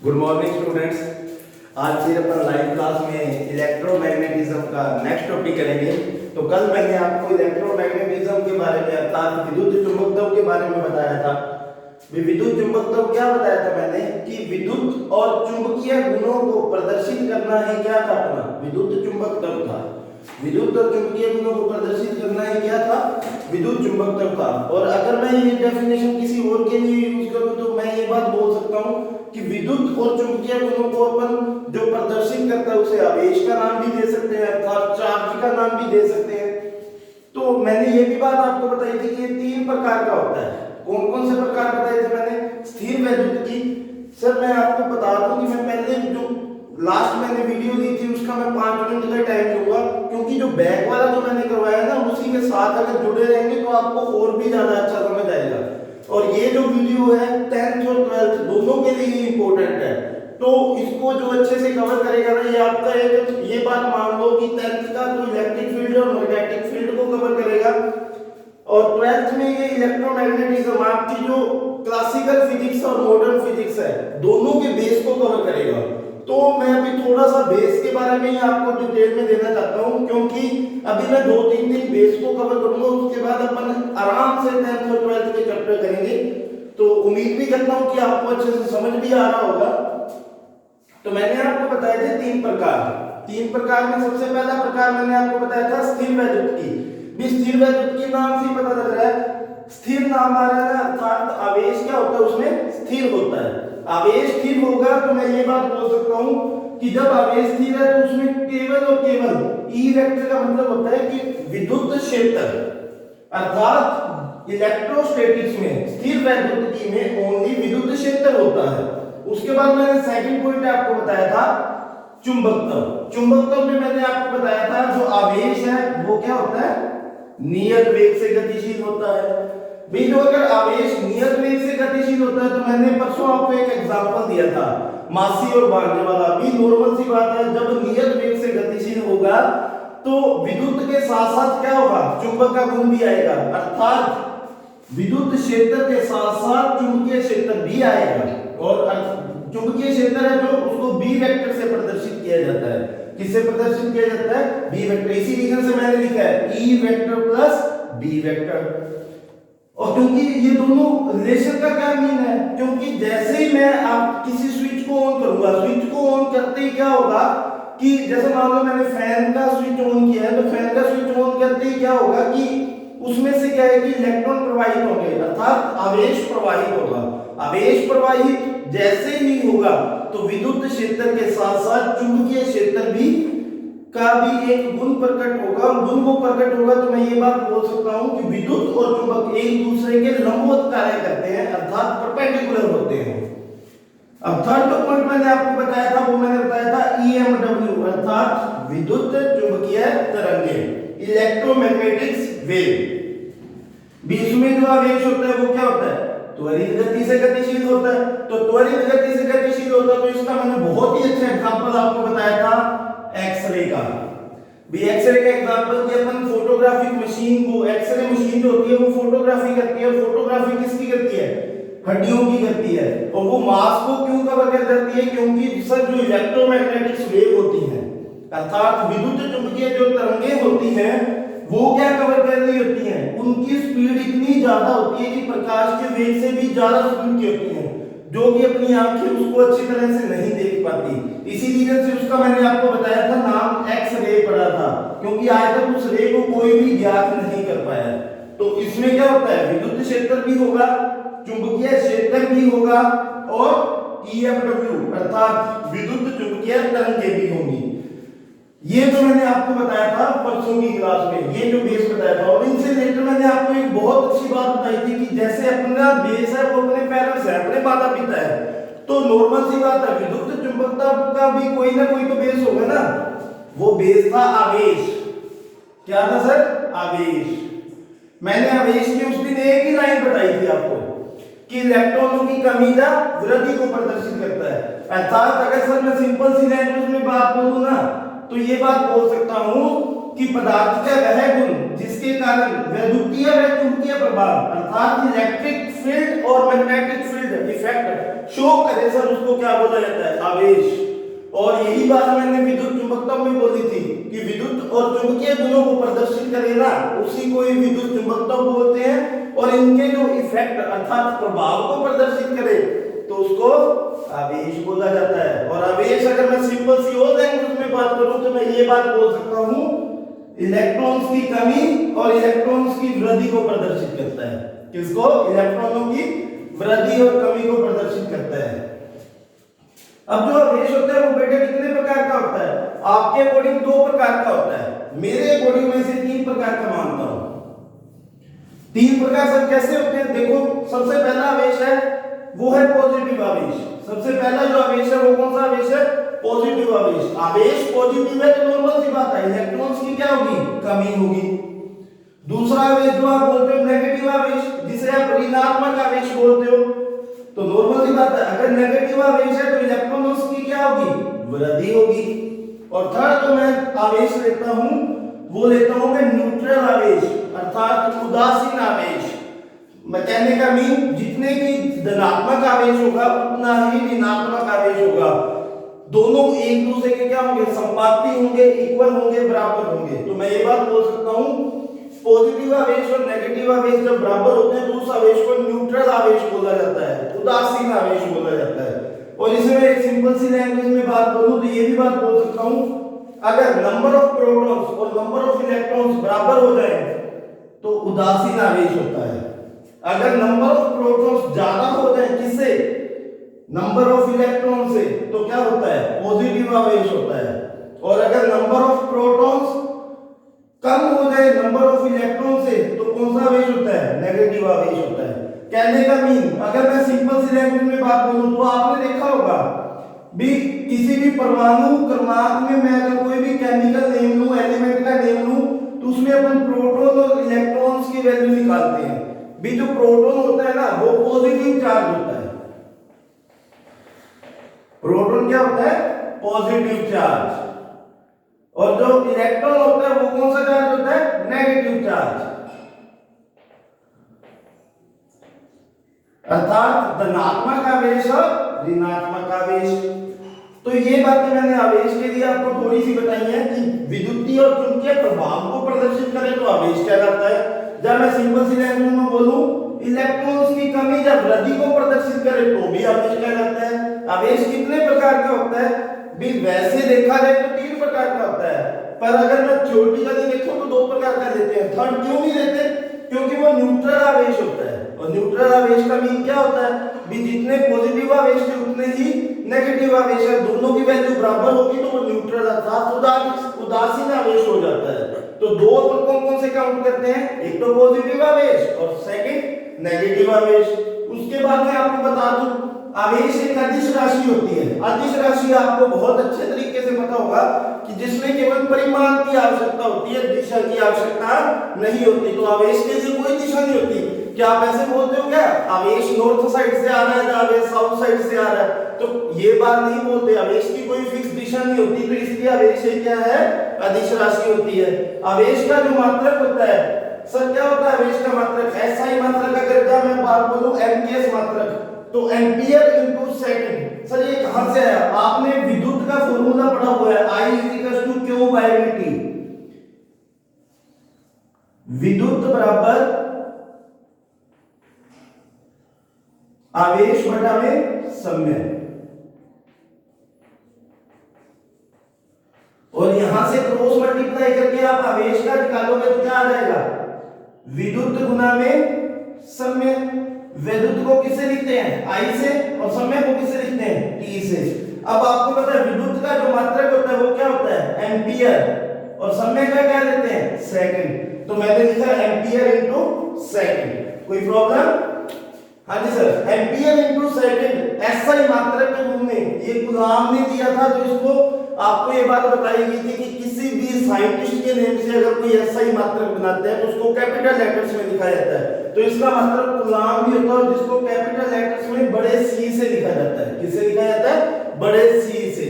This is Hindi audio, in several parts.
Good morning students. आज फिर अपन लाइव क्लास में इलेक्ट्रोमैग्नेटिज्म का नेक्स्ट टॉपिक करेंगे। तो कल मैंने आपको इलेक्ट्रोमैग्नेटिज्म के बारे में अर्थात विद्युत चुंबकत्व के बारे में बताया था। विद्युत चुंबकत्व क्या बताया था मैंने कि विद्युत और चुंबकीय गुणों को प्रदर्शित करना ही क्या था अपना विद्युत चुंबकत्व था। विद्युत और चुंबकीय गुणों को प्रदर्शित करना ही क्या था विद्युत चुंबकत्व था। और अगर मैं ये डेफिनेशन किसी और के लिए यूज करूं तो मैं ये बात बोल सकता हूं कि विद्युत और चुंबकीय गुणों को अपन जो प्रदर्शित करता है उसे आवेश का नाम भी दे सकते हैं अर्थात चार्ज का नाम भी दे सकते हैं। तो मैंने ये भी बात आपको बताई थी कि ये तीन प्रकार का होता है। कौन कौन से प्रकार बताए थे मैंने? स्थिर वैद्युत की। सर मैं आपको बता दूं कि मैं पहले जो लास्ट मैंने वीडियो दी थी उसका मैं 5 मिनट का टाइम दूंगा, क्योंकि जो बैक वाला जो मैंने करवाया ना उसी के साथ अगर जुड़े रहेंगे तो आपको और भी ज्यादा अच्छा समझ आएगा। और ये जो वीडियो है 10th और 12th दोनों के लिए इंपॉर्टेंट है, तो इसको जो अच्छे से कवर करेगा ना ये आपका एक ये बात मान लो कि 10th का जो इलेक्ट्रिक फील्ड और मैग्नेटिक फील्ड को कवर करेगा और 12th में ये इलेक्ट्रोमैग्नेटिज्म आपकी जो क्लासिकल फिजिक्स और मॉडर्न फिजिक्स है दोनों के बेस को कवर करेगा। तो मैं अभी थोड़ा सा बेस के बारे में ही आपको डिटेल में देना चाहता हूं, क्योंकि अभी मैं 2-3 दिन बेस को कवर करूंगा, उसके बाद अपन आराम से 10th और 12th के चैप्टर करेंगे। तो उम्मीद भी करता हूं कि आपको अच्छे से समझ भी आ रहा होगा। तो मैंने आपको बताए थे तीन प्रकार में सबसे पहला प्रकार मैंने आपको बताया था स्थिर वैद्युत की। भी स्थिर वैद्युत के नाम से पता लग रहा है, स्थिर नाम आ रहा है अर्थात आवेश क्या होता है उसमें स्थिर होता है। आवेश स्थिर होगा तो मैं ये बात बोल सकता हूं कि जब आवेश स्थिर है तो उसमें केवल और केवल ई वेक्टर का मतलब होता है कि विद्युत क्षेत्र अर्थात इलेक्ट्रोस्टैटिक्स में स्थिर वैद्युतिकी में ओनली विद्युत क्षेत्र होता है। उसके बाद मैंने सेकंड पॉइंट आपको बताया था चुंबकत्व में मैंने आपको बताया था जो आवेश है वो क्या होता है नियत वेग से गतिशील होता है। भाई जो अगर आवेश नियत वेग से गतिशील होता है तो मैंने परसों आपको एक एग्जांपल दिया था मासी और भांजे वाला। भी नॉर्मल सी बात है, जब नियत वेग से गतिशील होगा तो विद्युत के साथ साथ क्या होगा चुंबक का गुण भी आएगा अर्थात विद्युत क्षेत्र के साथ साथ चुंबकीय क्षेत्र भी आएगा। और चुंबकीय क्षेत्र है जो उसको बी वेक्टर से प्रदर्शित किया जाता है। किससे प्रदर्शित किया जाता है? B vector. इसी रीजन से मैंने लिखा है E vector plus B vector. और क्योंकि ये दोनों रिलेशन का क्या मीन है, क्योंकि जैसे ही मैं आप किसी स्विच को ऑन करूंगा, स्विच को ऑन करते ही क्या होगा कि जैसे मान लो मैंने फैन का स्विच ऑन किया है तो फैन का स्विच ऑन करते ही क्या होगा कि उसमें से क्या है कि इलेक्ट्रॉन प्रवाहित होंगे अर्थात आवेश प्रवाहित होगा। आवेश प्रवाहित जैसे ही होगा तो विद्युत क्षेत्र के साथ साथ चुंबकीय क्षेत्र भी का भी एक गुण प्रकट होगा। और गुण वो प्रकट होगा तो मैं ये बात बोल सकता हूं कि विद्युत और चुंबक एक दूसरे के लंबवत कार्य करते हैं अर्थात परपेंडिकुलर होते हैं। अब थर्ड पॉइंट मैंने आपको बताया था वो मैंने बताया था ईएमडब्ल्यू अर्थात विद्युत चुंबकीय तरंगे इलेक्ट्रोमैग्नेटिक वेव। बीच में जो आवेश होता है वो क्या होता है त्वरित गति से गतिशील होता है। तो त्वरित गति से गतिशील होता है तो इसका मैंने बहुत ही अच्छा एग्जांपल आपको बताया था एक्सरे का। भी एक्सरे का एग्जांपल कि अपन फोटोग्राफिक मशीन को एक्सरे मशीन जो होती है वो फोटोग्राफी करती है। और फोटोग्राफी किसकी करती है? हड्डियों की करती है। और वो मास को क्यों कवर कर देती है? क्योंकि सर जो इलेक्ट्रोमैग्नेटिक वेव होती है अर्थात विद्युत चुंबकीय जो तरंगें होती हैं वो क्या कवर कर रही होती हैं, उनकी स्पीड इतनी ज्यादा होती है कि प्रकाश के वेग से भी ज्यादा स्पीड की होती है, जो कि अपनी आंखें उसको अच्छी तरह से नहीं देख पाती। इसी रीजन से उसका मैंने आपको बताया था नाम एक्स रे पड़ा था, क्योंकि आज तक उस रे को कोई भी ज्ञात नहीं कर पाया। तो इसमें क्या होता है विद्युत क्षेत्र भी होगा चुंबकीय क्षेत्र भी होगा और ईएमडब्ल्यू अर्थात विद्युत चुंबकीय तरंगें भी होंगी। ये जो मैंने आपको बताया था परसों की क्लास में, ये जो बेस बताया था। और इनसे रिलेटेड मैंने आपको एक बहुत अच्छी बात बताई थी कि जैसे अपना बेस है वो अपने पेरेंट्स है अपने माता पिता है, तो नॉर्मल सी बात है विद्युत चुंबकत्व का भी कोई ना कोई तो बेस होगा ना। वो बेस था आवेश। क्या था सर? आवेश। मैंने आवेश की उस दिन एक ही लाइन बताई थी आपको कि इलेक्ट्रॉनों की कमी या वृद्धि को प्रदर्शित करता है। अर्थात अगर सर मैं सिंपल सी लैंग्वेज में बात बोलूं ना तो ये बात बोल सकता हूं कि पदार्थ का वह गुण जिसके कारण वैद्युतीय व चुंबकीय प्रभाव अर्थात इलेक्ट्रिक फील्ड और मैग्नेटिक फील्ड इफेक्ट शो करे सर, उसको क्या बोला जाता है? आवेश। और यही बात मैंने विद्युत चुंबकत्व में बोली थी कि विद्युत और चुंबकीय गुणों को प्रदर्शित करे ना, उसी को ही विद्युत चुंबकत्व बोलते हैं। और इनके जो इफेक्ट अर्थात प्रभाव को प्रदर्शित करे तो उसको आवेश बोला जाता है। और आवेश अगर मैं सिंपल सी और लैंग्वेज में बात करूं तो मैं ये बात बोल सकता हूं, इलेक्ट्रॉन्स की कमी और इलेक्ट्रॉन्स की वृद्धि को प्रदर्शित करता है। किसको? इलेक्ट्रॉनों की वृद्धि और कमी को प्रदर्शित करता है। अब जो आवेश होता है वो बेटे कितने प्रकार का होता है? आपके अकॉर्डिंग 2 प्रकार का होता है, मेरे अकॉर्डिंग में से 3 प्रकार का मानता हूं। 3 प्रकार सब कैसे होते हैं? देखो, सबसे पहला आवेश है वो है पॉजिटिव आवेश। सबसे पहला जो आवेश है वो कौन सा आवेश है? पॉजिटिव आवेश। आवेश पॉजिटिव है तो नॉर्मल सी बात है, इलेक्ट्रॉन्स की क्या होगी? कमी होगी। दूसरा आवेश जो आप बोलते हो नेगेटिव आवेश, जिसे आप ऋणात्मक आवेश बोलते हो, तो नॉर्मल सी बात है अगर नेगेटिव आवेश है तो इलेक्ट्रॉन्स की क्या होगी? वृद्धि होगी। और थर्ड जो मैं आवेश लेता हूं वो लेता हूं मैं न्यूट्रल आवेश अर्थात उदासीन आवेश। मैं कहने का मीन जितने की धनात्मक आवेश होगा उतना ही ऋणात्मक आवेश होगा। दोनों एक दूसरे के क्या होंगे? संपाती होंगे, इक्वल होंगे, बराबर होंगे। तो मैं ये बात बोल सकता हूं पॉजिटिव आवेश और नेगेटिव आवेश जब बराबर होते हैं तो उस आवेश को न्यूट्रल आवेश बोला जाता है, उदासीन आवेश बोला जाता है। और इसमें एक सिंपल सी लैंग्वेज में बात करूं तो ये भी बात बोल सकता हूं, अगर नंबर ऑफ प्रोटॉन्स और नंबर ऑफ इलेक्ट्रॉन्स बराबर हो जाए तो उदासीन आवेश होता है। अगर नंबर ऑफ प्रोटॉन्स ज्यादा हो जाए किससे? नंबर ऑफ इलेक्ट्रॉन से, तो क्या होता है? पॉजिटिव आवेश होता है। और अगर नंबर ऑफ प्रोटॉन्स कम हो जाए नंबर ऑफ इलेक्ट्रॉन से तो कौन सा आवेश होता है? नेगेटिव आवेश होता है। कहने का मीन अगर मैं सिंपल सी लैंग्वेज में बात करूं तो आपने देखा होगा भी किसी भी परमाणु क्रमांक में मैं अगर कोई भी केमिकल नेम लूं, एलिमेंट का नेम लूं, तो उसमें अपन प्रोटॉन और इलेक्ट्रॉन्स की वैल्यू निकालते हैं। भी जो प्रोटॉन होता है ना वो पॉजिटिव चार्ज होता है। प्रोटॉन क्या होता है? Positive charge. और जो इलेक्ट्रॉन होता है वो कौन सा चार्ज होता है? Negative charge. अर्थात धनात्मक आवेश और ऋणात्मक आवेश। तो ये बातें मैंने आवेश के लिए आपको थोड़ी सी बताई है कि विद्युतीय और चुंबकीय प्रभाव को प्रदर्शित करे तो आवेश क्या करता है। जब मैं सिंपल सी लैंग्वेज में बोलूं इलेक्ट्रॉन्स की कमी जब वृद्धि को प्रदर्शित करे तो भी आवेश क्या करता है। आवेश कितने प्रकार का होता है? भी वैसे देखा जाए तो 3 प्रकार का होता है, पर अगर मैं थ्योरेटिकली देखूं तो 2 प्रकार का लेते हैं। थर्ड क्यों नहीं लेते? क्योंकि वो न्यूट्रल आवेश होता है। और न्यूट्रल आवेश का मीन क्या होता है? भी जितने पॉजिटिव आवेश थे उतने ही नेगेटिव आवेश है, दोनों की वैल्यू बराबर होगी तो वो न्यूट्रल अर्थात उदासीन आवेश हो जाता है। तो 2 पर कौन-कौन से काउंट करते हैं? एक तो पॉजिटिव आवेश और सेकंड नेगेटिव आवेश। उसके बाद मैं आपको बता दूं आवेश एक अदिश राशि होती है। अदिश राशि आपको बहुत अच्छे तरीके से पता होगा कि जिसमें केवल परिमाण की आवश्यकता होती है, दिशा की आवश्यकता नहीं होती। तो आवेश के लिए कोई दिशा नहीं होती। क्या आप ऐसे बोलते हो क्या आवेश नॉर्थ साइड से आ रहा है या आवेश साउथ साइड से आ रहा है? तो ये बात नहीं बोलते। आवेश की कोई फिक्स दिशा नहीं होती, तो इसलिए आवेश क्या है? अदिश राशि होती है। आवेश का जो मात्रक होता है सर क्या होता है? आवेश का मात्रक एसआई मात्रक। अगर मैं बात बोलूं एमपीएस मात्रक तो एम्पियर इनटू सेकंड। सर ये कहां से आया? आपने विद्युत का फॉर्मूला पढ़ा हुआ है I = Q by VT। विद्युत बराबर आवेश बटा में समय। और यहां से क्रॉस मल्टीप्लाई करके आप आवेश का निकालोगे तो क्या आ जाएगा? विद्युत गुना में समय। विद्युत को किससे लिखते हैं? I से, और समय को किससे लिखते हैं? T से। अब आपको पता है विद्युत का जो मात्रक होता है वो क्या होता है? एम्पियर। और समय का क्या लेते हैं? सेकंड। तो मैंने लिखा एम्पियर इनटू सेकंड। कोई प्रॉब्लम? हाँ जी sir, ampere into second SI मात्रक के रूप में ये गुलाम ने दिया था। तो इसको आपको ये बात बताई गई थी कि किसी भी साइंटिस्ट के नेम से अगर कोई एसआई मात्रक बनाते हैं तो उसको कैपिटल लेटर्स में लिखा जाता है। तो इसका मतलब गुलाम भी होता है जिसको कैपिटल लेटर्स में बड़े सी से लिखा जाता है। किससे लिखा जाता है? बड़े सी से।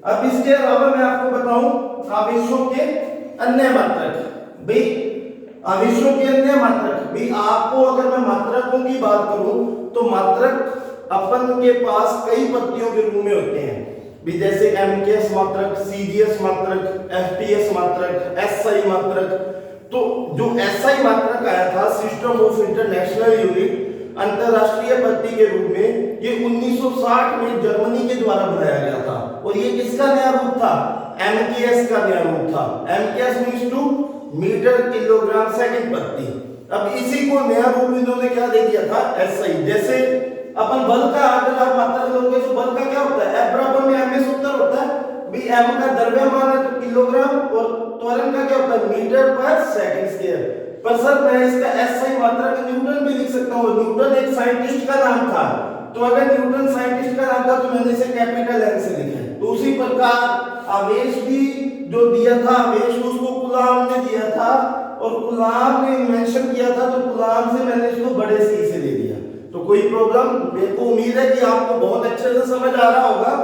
अब इसके अलावा मैं आपको बताऊं आवेशों के अन्य मात्रक। भाई आवेशों के अन्य मात्रक, भाई आपको अगर मैं मात्रकों की बात करूं तो मात्रक अपन के पास कई पत्तियों के रूप में होते हैं भी, जैसे एमकेएस मात्रक, सीजीएस मात्रक, एफपीएस मात्रक, एसआई मात्रक। तो जो एसआई मात्रक आया था, सिस्टम ऑफ इंटरनेशनल यूनिट, अंतरराष्ट्रीय पत्ती के रूप में, ये 1960 में जर्मनी के द्वारा बनाया गया था। और ये किसका नया रूप था? एमकेएस का नया रूप था। MKS means to metre kilogram second पत्ती। अब इसी को नया रूप इन्होंने क्या दे दिया था? एसआई। जैसे अपन बल का अगर आप मात्रक लोगे तो बल का क्या होता है? F बराबर में m सूत्र होता है। भी m का द्रव्यमान है तो किलोग्राम, और त्वरण का क्या होता है? मीटर पर सेकंड स्क्वायर। पर सर मैं इसका एसआई मात्रक न्यूटन भी लिख सकता हूँ। न्यूटन एक साइंटिस्ट का नाम था, तो अगर न्यूटन साइंटिस्ट का नाम था तो मैंने इसे कैपिटल एन से लिखा है। तो उसी प्रकार आवेश भी जो दिया था, आवेश उसको कूलाम ने दिया था, और कूलाम ने इन्वेंशन किया था, तो कूलाम से मैंने इसको बड़े सी से ले लिया। तो कोई प्रॉब्लम? मेरे को उम्मीद है कि आपको बहुत अच्छे से समझ आ रहा होगा।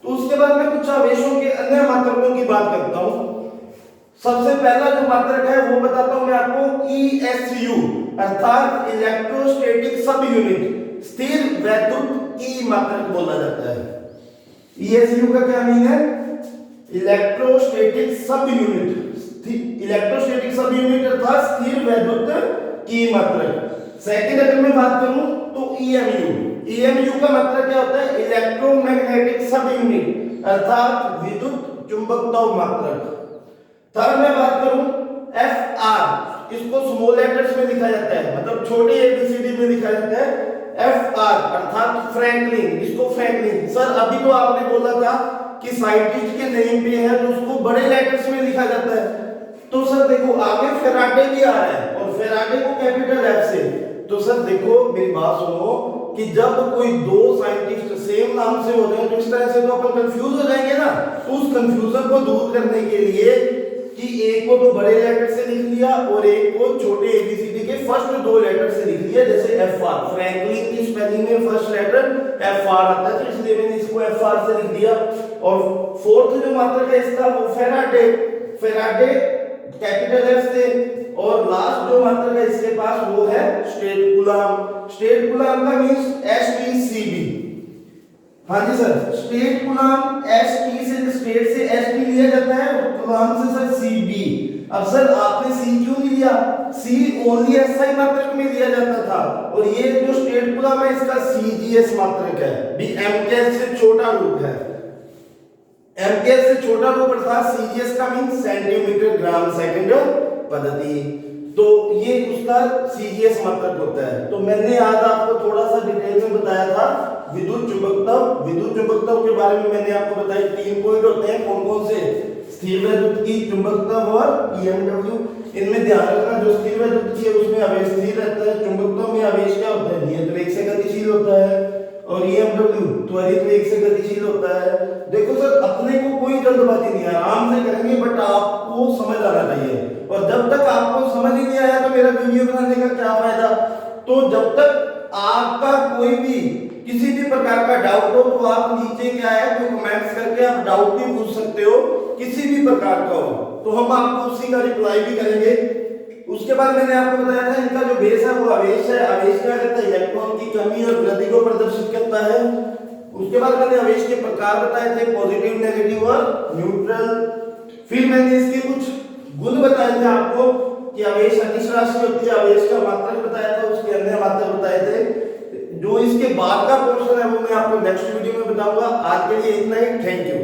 तो उसके बाद मैं कुछ आवेशों के अन्य मात्रकों की बात करता हूं। सबसे पहला जो मात्रक है वो बताता हूं मैं आपको, ईएसयू अर्थात इलेक्ट्रोस्टैटिक सब यूनिट, स्थिर वैद्युत की मात्रक बोला जाता है। ईएसयू का क्या मीन है? इलेक्ट्रोस्टैटिक सब यूनिट, इलेक्ट्रोस्टैटिक सब यूनिट अर्थात स्थिर वैद्युत की मात्रक। सेकंड अगर मैं बात करूं तो ईएमयू, ईएमयू का मतलब क्या होता है? इलेक्ट्रोमैग्नेटिक सब यूनिट अर्थात विद्युत चुंबकत्व मात्रक। थर्ड मैं बात करूं एफआर, इसको स्मॉल लेटर्स में लिखा जाता है, मतलब छोटे एबीसीडी में लिखा जाता है एफआर अर्थात फ्रैंकलिन, इसको फ्रैंकलिन। सर अभी तो आपने बोला था कि साइंटिस्ट के नेम पे है तो उसको बड़े लेटर्स में लिखा जाता है। तो सर देखो आगे फेराडे भी आ रहा है, और फेराडे को कैपिटल एफ से। तो सर देखो मेरी बात सुनो कि जब कोई दो साइंटिस्ट सेम नाम से हो रहे हैं तो इस तरह से तो अपन कंफ्यूज हो जाएंगे ना। तो उस कंफ्यूजन को दूर करने के लिए कि एक को तो बड़े लेटर से लिख लिया और एक को छोटे एबीसीडी के फर्स्ट दो लेटर से लिख लिया, जैसे एफ आर। फ्रैंकलिन की स्पेलिंग में फर्स्ट लेटर एफ आर आता है, तो इसलिए मैंने इसको एफ आर से लिख दिया। और फोर्थ जो मात्रक है इसका वो फेराडे, फेराडे कैपिटल एफ से। और लास्ट जो मात्रक है इसके पास वो है स्टेट कूलाम। स्टेट कूलाम का मींस एसटीसीबी। हाँ जी सर, स्टेट कूलाम एसटी से, स्टेट से एसटी लिया जाता है और कूलाम से सर सीबी। अब सर आपने सी क्यों नहीं लिया? सी ओनली एसआई मात्रक में लिया जाता था, और ये जो स्टेट कूलाम है इसका सीजीएस मात्रक है, भी एमकेएस से छोटा रूप है। एमकेएस से छोटा रूप अर्थात सीजीएस का मीन सेंटीमीटर ग्राम सेकंड पद्धति। तो ये उसका सीजीएस मात्रक होता है। तो मैंने आज आपको थोड़ा सा डिटेल में बताया था विद्युत चुंबकत्व। विद्युत चुंबकत्व के बारे में मैंने आपको बताया 3 पॉइंट होते हैं, कौन कौन से? स्थिर वैद्युत की, चुंबकत्व और ईएमडब्ल्यू। इनमें ध्यान रखना, जो स्थिर वैद्युत की है उसमें आवेश स्थिर रहता है, चुंबकत्व में आवेश क्या होता है? नियत वेग से गतिशील होता है, और ईएमडब्ल्यू त्वरित वेग से गतिशील होता है। देखो सर अपने को कोई जल्दबाजी नहीं है, आराम से करेंगे, बट आपको समझ आना चाहिए। और जब तक आपको समझ ही नहीं आया तो मेरा वीडियो बनाने का क्या फायदा? तो जब तक आपका कोई भी किसी भी प्रकार का डाउट हो तो आप नीचे क्या है कोई कमेंट्स करके आप डाउट भी पूछ सकते हो, किसी भी प्रकार का हो, तो हम आपको उसी का रिप्लाई भी करेंगे। उसके बाद मैंने आपको बताया था इनका जो बेस है वो आवेश है। आवेश क्या करता है? इलेक्ट्रॉन की कमी और वृद्धि को प्रदर्शित करता है। उसके बाद मैंने आवेश के प्रकार बताए थे, पॉजिटिव, नेगेटिव और न्यूट्रल। फिर मैंने इसके कुछ गुण बताए थे आपको कि आवेश अदिश राशि होती है, आवेश का मात्रक बताया था, उसके अन्य मात्रक बताए थे। जो इसके बाद का पोर्शन है वो मैं आपको नेक्स्ट वीडियो में बताऊंगा। आज के लिए इतना ही, थैंक यू।